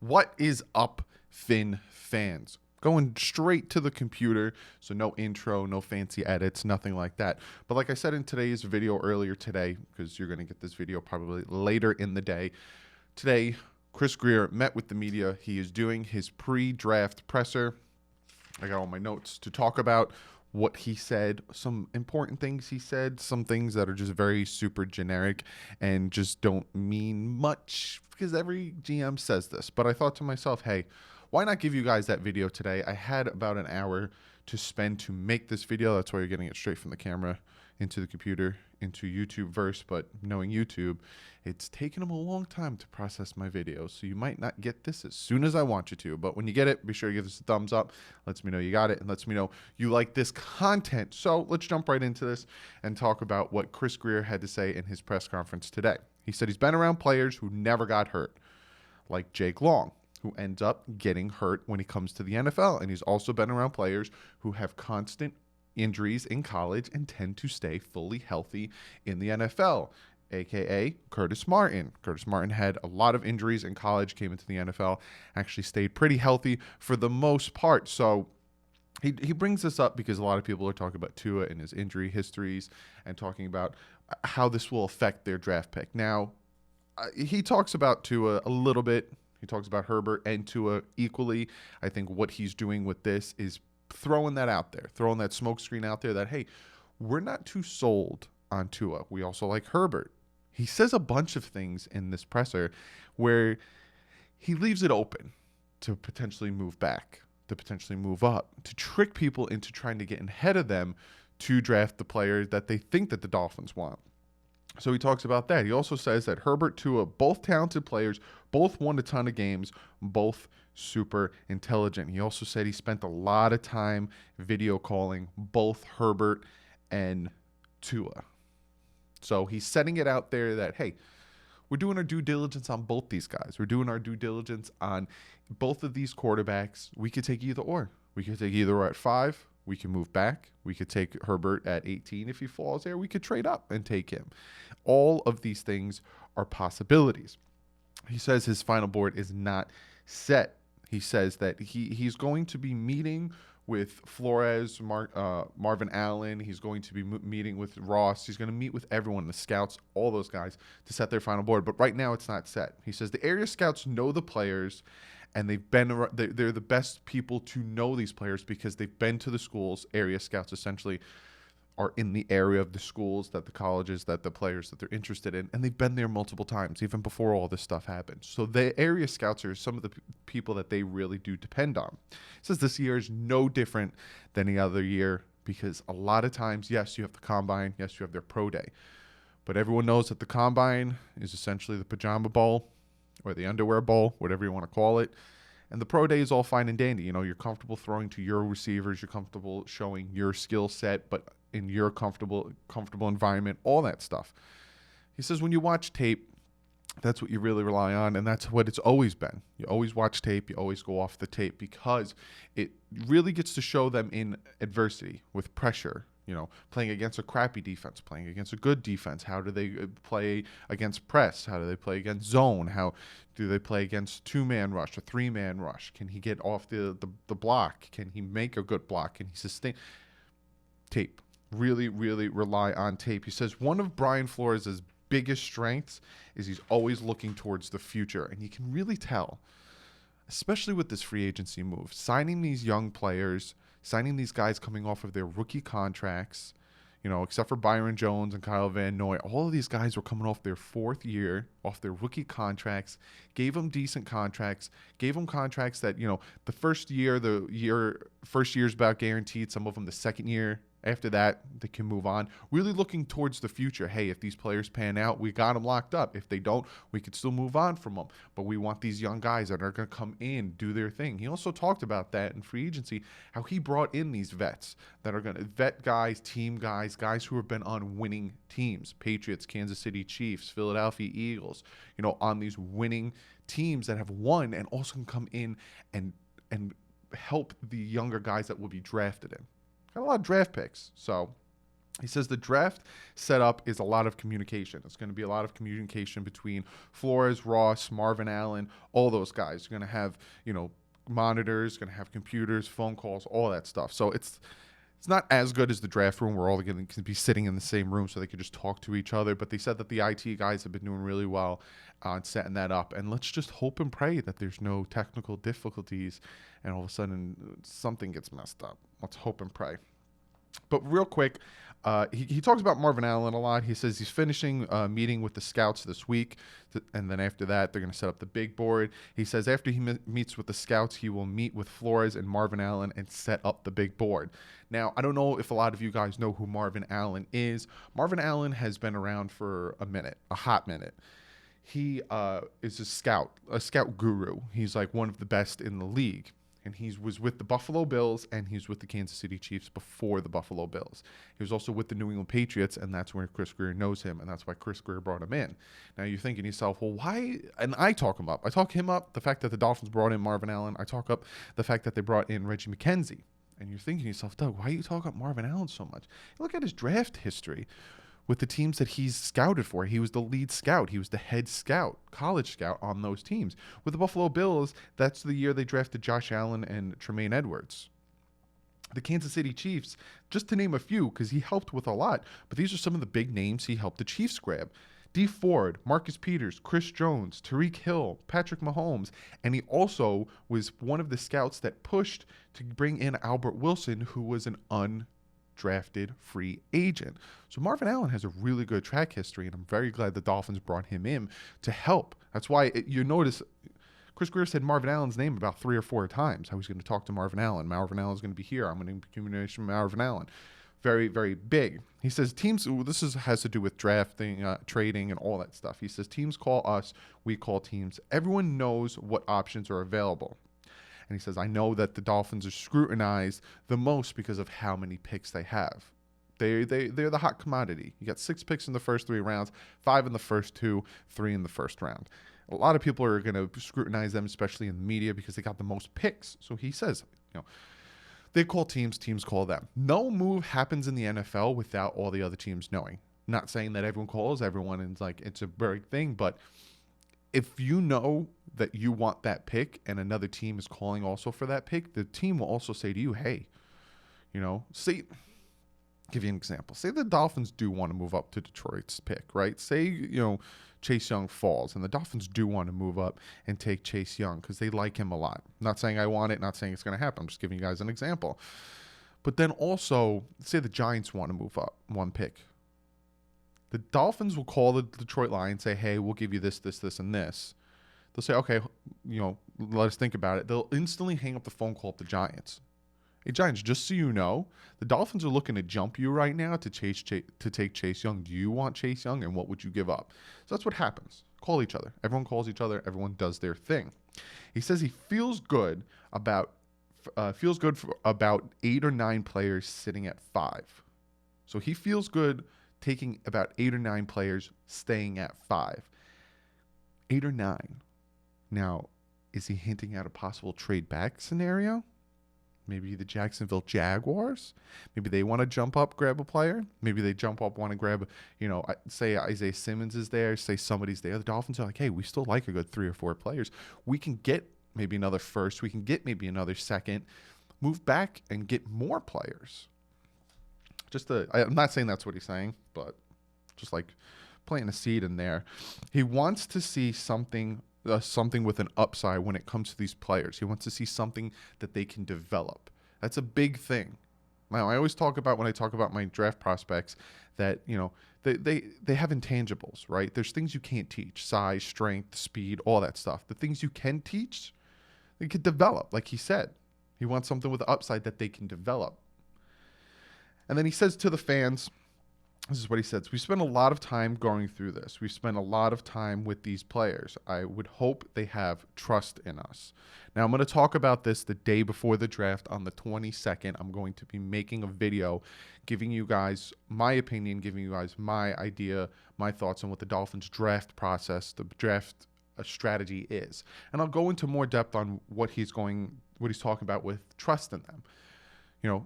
What is up, Fin fans? Going straight to the computer, so no intro, no fancy edits, nothing like that. But like I said in today's video earlier today, because you're going to get this video probably later in the day, today Chris Grier met with the media. He is doing his pre-draft presser. I got all my notes to talk about what he said, some important things he said, some things that are just very super generic and just don't mean much because every GM says this. But I thought to myself, hey, why not give you guys that video today? I had about an hour to spend to make this video. That's why you're getting it straight from the camera into the computer, into YouTube verse. But knowing YouTube, it's taken them a long time to process my videos. So you might not get this as soon as I want you to. But when you get it, be sure to give this a thumbs up. Lets me know you got it and lets me know you like this content. So let's jump right into this and talk about what Chris Grier had to say in his press conference today. He said he's been around players who never got hurt, like Jake Long, who ends up getting hurt when he comes to the NFL. And he's also been around players who have constant injuries in college and tend to stay fully healthy in the NFL, aka Curtis Martin. Curtis Martin had a lot of injuries in college, came into the NFL, actually stayed pretty healthy for the most part. So he brings this up because a lot of people are talking about Tua and his injury histories and talking about how this will affect their draft pick. Now, he talks about Tua a little bit. He talks about Herbert and Tua equally. I think what he's doing with this is throwing that out there, throwing that smoke screen out there that, hey, we're not too sold on Tua. We also like Herbert. He says a bunch of things in this presser where he leaves it open to potentially move back, to potentially move up, to trick people into trying to get ahead of them to draft the player that they think that the Dolphins want. So he talks about that. He also says that Herbert, Tua, both talented players, both won a ton of games, both super intelligent. He also said he spent a lot of time video calling both Herbert and Tua. So he's setting it out there that, hey, we're doing our due diligence on both these guys. We're doing our due diligence on both of these quarterbacks. We could take either or. We could take either or at 5. We can move back. We could take Herbert at 18 if he falls there. We could trade up and take him. All of these things are possibilities. He says his final board is not set. He says that he's going to be meeting with Flores, Marvin Allen. He's going to be meeting with Ross. He's going to meet with everyone, the scouts, all those guys, to set their final board. But right now it's not set. He says the area scouts know the players, and they're the best people to know these players because they've been to the schools. Area scouts essentially are in the area of the schools, that the colleges, that the players that they're interested in, and they've been there multiple times, even before all this stuff happened. So the area scouts are some of the people that they really do depend on. He says this year is no different than any other year because a lot of times, yes, you have the combine, yes, you have their pro day, but everyone knows that the combine is essentially the pajama bowl or the underwear bowl, whatever you want to call it. And the pro day is all fine and dandy. You know, you're comfortable throwing to your receivers, you're comfortable showing your skill set, but in your comfortable environment, all that stuff. He says when you watch tape, that's what you really rely on, and that's what it's always been. You always watch tape, you always go off the tape because it really gets to show them in adversity with pressure. You know, playing against a crappy defense, playing against a good defense. How do they play against press? How do they play against zone? How do they play against 2-man rush, a 3-man rush? Can he get off the block? Can he make a good block? Can he sustain? Tape. Really, really rely on tape. He says one of Brian Flores' biggest strengths is he's always looking towards the future. And you can really tell, especially with this free agency move, signing these young players, signing these guys coming off of their rookie contracts, you know, except for Byron Jones and Kyle Van Noy, all of these guys were coming off their 4th year, off their rookie contracts, gave them decent contracts, gave them contracts that, you know, the first year's about guaranteed, some of them the second year. After that, they can move on. Really looking towards the future. Hey, if these players pan out, we got them locked up. If they don't, we could still move on from them. But we want these young guys that are going to come in, do their thing. He also talked about that in free agency, how he brought in these vets that are going to vet guys, team guys, guys who have been on winning teams. Patriots, Kansas City Chiefs, Philadelphia Eagles, you know, on these winning teams that have won and also can come in and help the younger guys that will be drafted in. Got a lot of draft picks. So He says the draft setup is a lot of communication. It's going to be a lot of communication between Flores, Ross, Marvin Allen, all those guys. You're going to have, monitors, going to have computers, phone calls, all that stuff. So it's not as good as the draft room. We're all going to be sitting in the same room so they can just talk to each other. But they said that the IT guys have been doing really well on setting that up. And let's just hope and pray that there's no technical difficulties and all of a sudden something gets messed up. Let's hope and pray. But real quick, he talks about Marvin Allen a lot. He says he's finishing a meeting with the scouts this week, and then after that, they're going to set up the big board. He says after he meets with the scouts, he will meet with Flores and Marvin Allen and set up the big board. Now, I don't know if a lot of you guys know who Marvin Allen is. Marvin Allen has been around for a hot minute. He is a scout guru. He's like one of the best in the league. And he was with the Buffalo Bills, and he's with the Kansas City Chiefs before the Buffalo Bills. He was also with the New England Patriots, and that's where Chris Grier knows him, and that's why Chris Grier brought him in. Now, you're thinking to yourself, well, why? And I talk him up. I talk him up, the fact that the Dolphins brought in Marvin Allen. I talk up the fact that they brought in Reggie McKenzie. And you're thinking to yourself, Doug, why are you talking up Marvin Allen so much? Look at his draft history with the teams that he's scouted for. He was the lead scout. He was the head scout, college scout on those teams. With the Buffalo Bills, that's the year they drafted Josh Allen and Tremaine Edwards. The Kansas City Chiefs, just to name a few, because he helped with a lot, but these are some of the big names he helped the Chiefs grab. Dee Ford, Marcus Peters, Chris Jones, Tyreek Hill, Patrick Mahomes, and he also was one of the scouts that pushed to bring in Albert Wilson, who was an undrafted free agent. So Marvin Allen has a really good track history, and I'm very glad the Dolphins brought him in to help. That's why you notice Chris Grier said Marvin Allen's name about 3 or 4 times. How he's going to talk to Marvin Allen. Marvin Allen's going to be here. I'm going to be communication with Marvin Allen. Very, very big. He says teams, has to do with drafting, trading, and all that stuff. He says teams call us, we call teams. Everyone knows what options are available. And he says, I know that the Dolphins are scrutinized the most because of how many picks they have. They're the hot commodity. You got 6 picks in the first 3 rounds, 5 in the first 2, 3 in the first round. A lot of people are going to scrutinize them, especially in the media, because they got the most picks. So he says, they call teams, teams call them. No move happens in the NFL without all the other teams knowing. Not saying that everyone calls everyone and it's a big thing, but if you know that you want that pick and another team is calling also for that pick, the team will also say to you, hey, give you an example. Say the Dolphins do want to move up to Detroit's pick, right? Say, Chase Young falls, and the Dolphins do want to move up and take Chase Young because they like him a lot. Not saying I want it, not saying it's going to happen. I'm just giving you guys an example. But then also, say the Giants want to move up 1 pick. The Dolphins will call the Detroit Lions, say, hey, we'll give you this, this, this, and this. They'll say, okay, let us think about it. They'll instantly hang up the phone call at the Giants. Hey, Giants, just so you know, the Dolphins are looking to jump you right now to take Chase Young. Do you want Chase Young, and what would you give up? So that's what happens. Call each other. Everyone calls each other. Everyone does their thing. He says he feels good about for about 8 or 9 players sitting at 5. So he feels good taking about 8 or 9 players staying at 5. 8 or 9. Now, is he hinting at a possible trade back scenario? Maybe the Jacksonville Jaguars. Maybe they want to jump up, grab a player. Maybe they jump up, want to grab, say Isaiah Simmons is there, say somebody's there. The Dolphins are like, hey, we still like a good 3 or 4 players. We can get maybe another first. We can get maybe another second. Move back and get more players. I'm not saying that's what he's saying, but just like planting a seed in there. He wants to see something with an upside when it comes to these players. He wants to see something that they can develop. That's a big thing. Now, I always talk about when I talk about my draft prospects that, they have intangibles, right? There's things you can't teach: size, strength, speed, all that stuff. The things you can teach, they could develop. Like he said, he wants something with an upside that they can develop. And then he says to the fans, this is what he says: we spent a lot of time going through this. We spent a lot of time with these players. I would hope they have trust in us. Now, I'm going to talk about this the day before the draft on the 22nd. I'm going to be making a video giving you guys my opinion, giving you guys my idea, my thoughts on what the Dolphins draft process, the draft strategy is. And I'll go into more depth on what he's talking about with trust in them.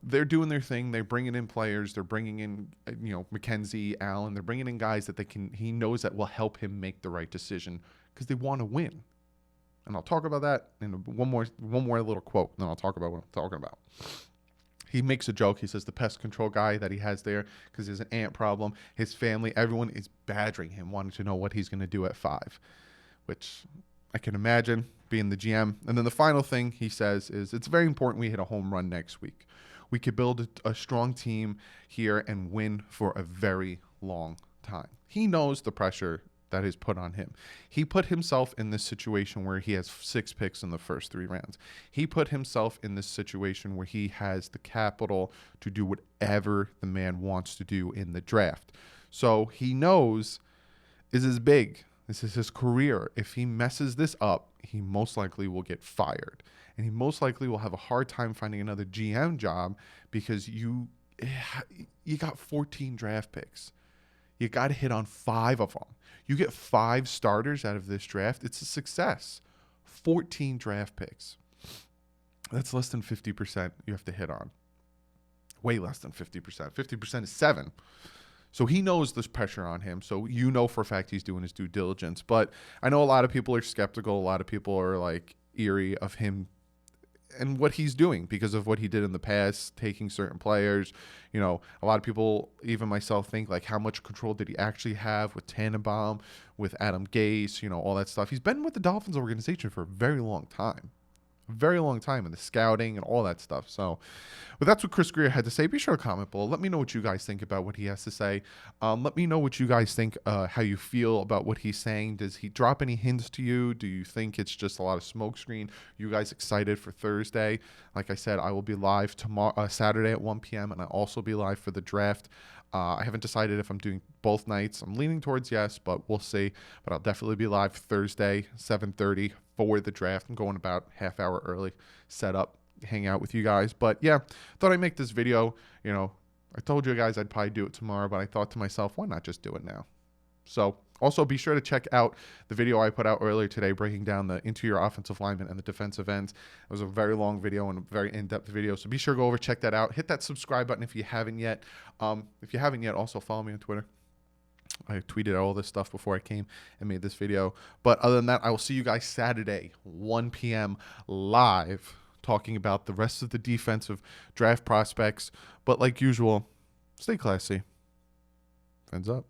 they're doing their thing. They're bringing in players. They're bringing in, McKenzie, Allen. They're bringing in guys that he knows that will help him make the right decision because they want to win. And I'll talk about that in one more little quote, and then I'll talk about what I'm talking about. He makes a joke. He says the pest control guy that he has there, because there's an ant problem, his family, everyone is badgering him, wanting to know what he's going to do at 5, which I can imagine being the GM. And then the final thing he says is, it's very important we hit a home run next week. We could build a strong team here and win for a very long time. He knows the pressure that is put on him. He put himself in this situation where he has 6 picks in the first 3 rounds. He put himself in this situation where he has the capital to do whatever the man wants to do in the draft. So he knows this is big. This is his career. If he messes this up, he most likely will get fired. And he most likely will have a hard time finding another GM job because you got 14 draft picks. You got to hit on 5 of them. You get 5 starters out of this draft, it's a success. 14 draft picks. That's less than 50% you have to hit on. Way less than 50%. 50% is 7. So he knows there's pressure on him. So for a fact he's doing his due diligence. But I know a lot of people are skeptical. A lot of people are like eerie of him and what he's doing because of what he did in the past, taking certain players. A lot of people, even myself, think like, how much control did he actually have with Tannenbaum, with Adam Gase, all that stuff. He's been with the Dolphins organization for a very long time. Very long time in the scouting and all that stuff. So, but that's what Chris Grier had to say. Be sure to comment below. Let me know what you guys think about what he has to say. Let me know what you guys think, how you feel about what he's saying. Does he drop any hints to you? Do you think it's just a lot of smokescreen? You guys excited for Thursday? Like I said, I will be live tomorrow, Saturday at 1 p.m. and I'll also be live for the draft. I haven't decided if I'm doing both nights. I'm leaning towards yes, but we'll see. But I'll definitely be live Thursday, 7:30 for the draft. I'm going about half hour early, set up, hang out with you guys. But yeah, thought I'd make this video. I told you guys I'd probably do it tomorrow, but I thought to myself, why not just do it now? So also be sure to check out the video I put out earlier today breaking down the interior offensive linemen and the defensive ends. It was a very long video and a very in-depth video. So be sure to go over, check that out. Hit that subscribe button if you haven't yet. Also follow me on Twitter. I tweeted all this stuff before I came and made this video. But other than that, I will see you guys Saturday, 1 p.m. live, talking about the rest of the defensive draft prospects. But like usual, stay classy. Fans up.